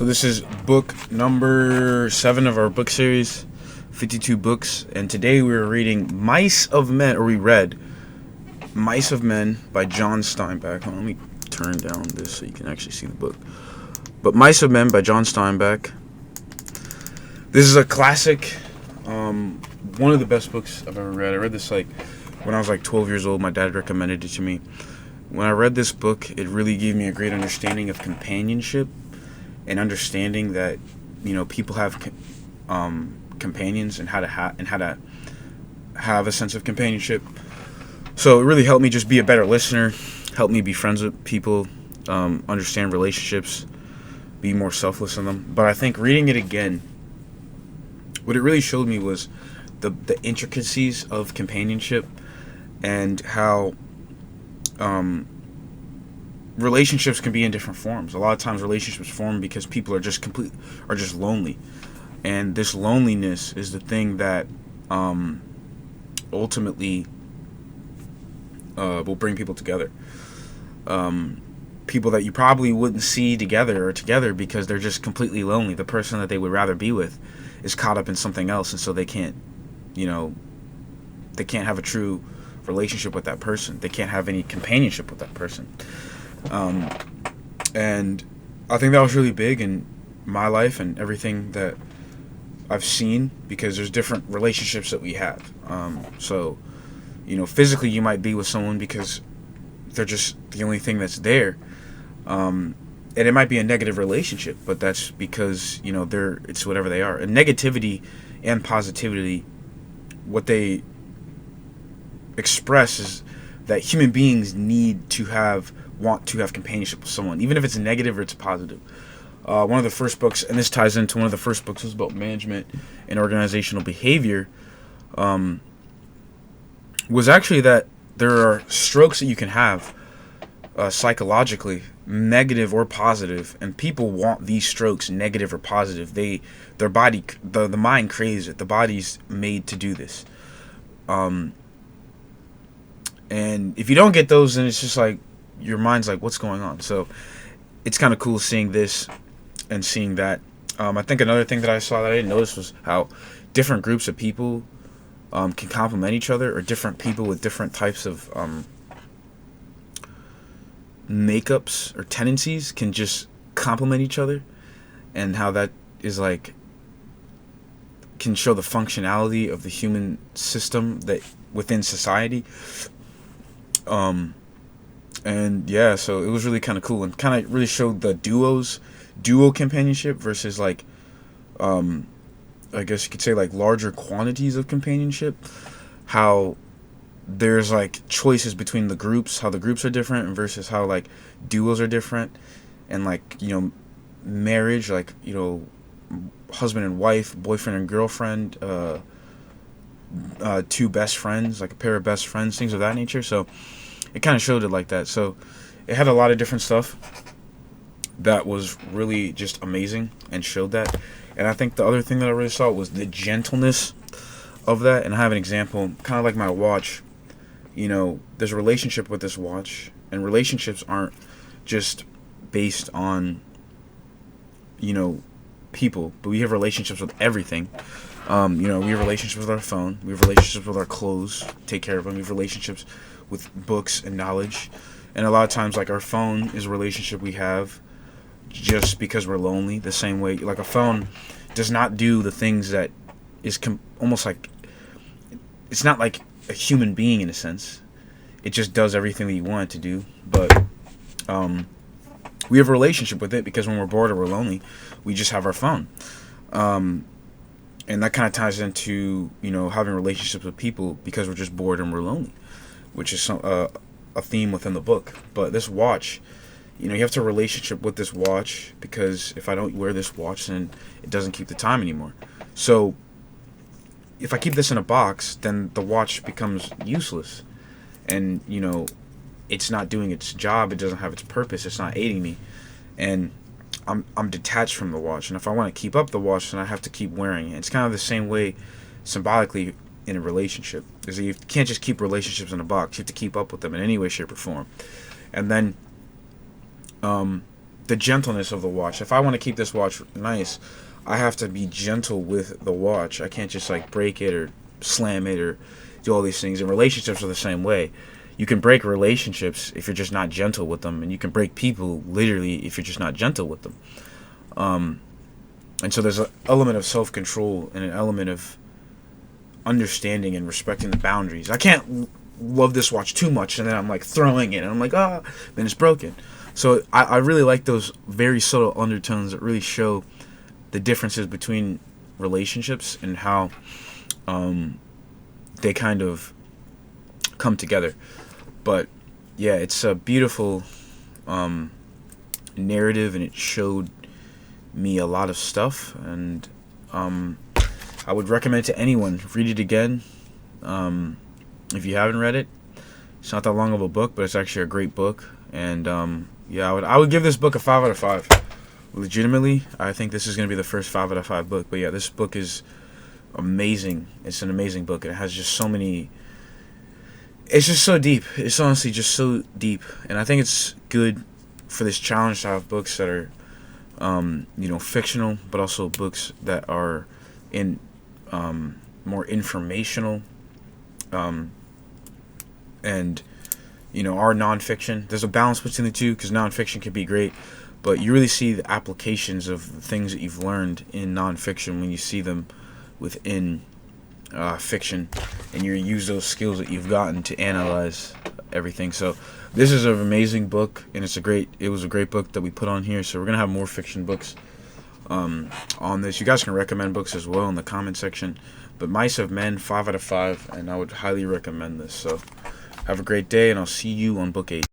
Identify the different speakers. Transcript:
Speaker 1: So this is book number 7 of our book series, 52 books, and today we were reading Mice of Men, or we read Mice of Men by John Steinbeck. Hold on, let me turn down this so you can actually see the book. But Mice of Men by John Steinbeck. This is a classic, one of the best books I've ever read. I read this when I was 12 years old. My dad recommended it to me. When I read this book, it really gave me a great understanding of companionship and understanding that, people have companions and how to have a sense of companionship. So it really helped me just be a better listener, helped me be friends with people, understand relationships, be more selfless in them. But I think reading it again, what it really showed me was the intricacies of companionship and how relationships can be in different forms. A lot of times relationships form because people are just lonely, and this loneliness is the thing that ultimately will bring people together. People that you probably wouldn't see together because they're just completely lonely. The person that they would rather be with is caught up in something else, and so they can't have a true relationship with that person. They can't have any companionship with that person. And I think that was really big in my life and everything that I've seen, because there's different relationships that we have. So physically you might be with someone because they're just the only thing that's there. And it might be a negative relationship, but that's because, it's whatever they are. And negativity and positivity, what they express is that human beings want to have companionship with someone, even if it's negative or it's positive. One of the first books, and this ties into one of the first books, was about management and organizational behavior, was actually that there are strokes that you can have psychologically, negative or positive, and people want these strokes, negative or positive. The mind craves it. The body's made to do this. And if you don't get those, then it's just your mind's what's going on? So it's kind of cool seeing this and seeing that. I think another thing that I saw that I didn't notice was how different groups of people can complement each other, or different people with different types of makeups or tendencies can just complement each other, and how that is can show the functionality of the human system that within society. And yeah, so it was really kind of cool, and kind of really showed the duo companionship versus I guess you could say larger quantities of companionship. How there's choices between the groups, how the groups are different, versus how duos are different, and marriage, husband and wife, boyfriend and girlfriend, two best friends, a pair of best friends, things of that nature. So it kind of showed it like that. So it had a lot of different stuff that was really just amazing and showed that. And I think the other thing that I really saw was the gentleness of that. And I have an example, kind of like my watch. There's a relationship with this watch, and relationships aren't just based on, people, but we have relationships with everything. We have relationships with our phone. We have relationships with our clothes. Take care of them. We have relationships with books and knowledge. And a lot of times, our phone is a relationship we have just because we're lonely. The same way, a phone does not do the things that is almost it's not like a human being in a sense. It just does everything that you want it to do. But we have a relationship with it because when we're bored or we're lonely, we just have our phone. And that kind of ties into, having relationships with people because we're just bored and we're lonely, which is a theme within the book. But this watch, you have to have a relationship with this watch, because if I don't wear this watch, then it doesn't keep the time anymore. So if I keep this in a box, then the watch becomes useless. And, it's not doing its job. It doesn't have its purpose. It's not aiding me. And I'm detached from the watch, and if I want to keep up the watch, then I have to keep wearing it. It's kind of the same way symbolically in a relationship, is that you can't just keep relationships in a box. You have to keep up with them in any way, shape, or form. And then the gentleness of the watch. If I want to keep this watch nice, I have to be gentle with the watch. I can't just like break it or slam it or do all these things. And relationships are the same way. You can break relationships if you're just not gentle with them, and you can break people literally if you're just not gentle with them. And so there's an element of self-control and an element of understanding and respecting the boundaries. I can't love this watch too much, and then I'm like throwing it, and I'm like, then it's broken. So I really like those very subtle undertones that really show the differences between relationships and how they kind of come together. But yeah, it's a beautiful narrative, and it showed me a lot of stuff, and I would recommend it to anyone. Read it again if you haven't read it. It's not that long of a book, but it's actually a great book. And yeah, I would give this book a 5 out of 5. Legitimately, I think this is going to be the first 5 out of 5 book. But yeah, this book is amazing. It's an amazing book, and it has just so many. It's just so deep. It's honestly just so deep, and I think it's good for this challenge to have books that are, fictional, but also books that are in more informational, and are nonfiction. There's a balance between the two, because nonfiction can be great, but you really see the applications of the things that you've learned in nonfiction when you see them within fiction, and you use those skills that you've gotten to analyze everything. So this is an amazing book, and it was a great book that we put on here. So we're gonna have more fiction books on this. You guys can recommend books as well in the comment section. But Mice of Men, 5 out of 5, and I would highly recommend this. So have a great day, and I'll see you on book 8.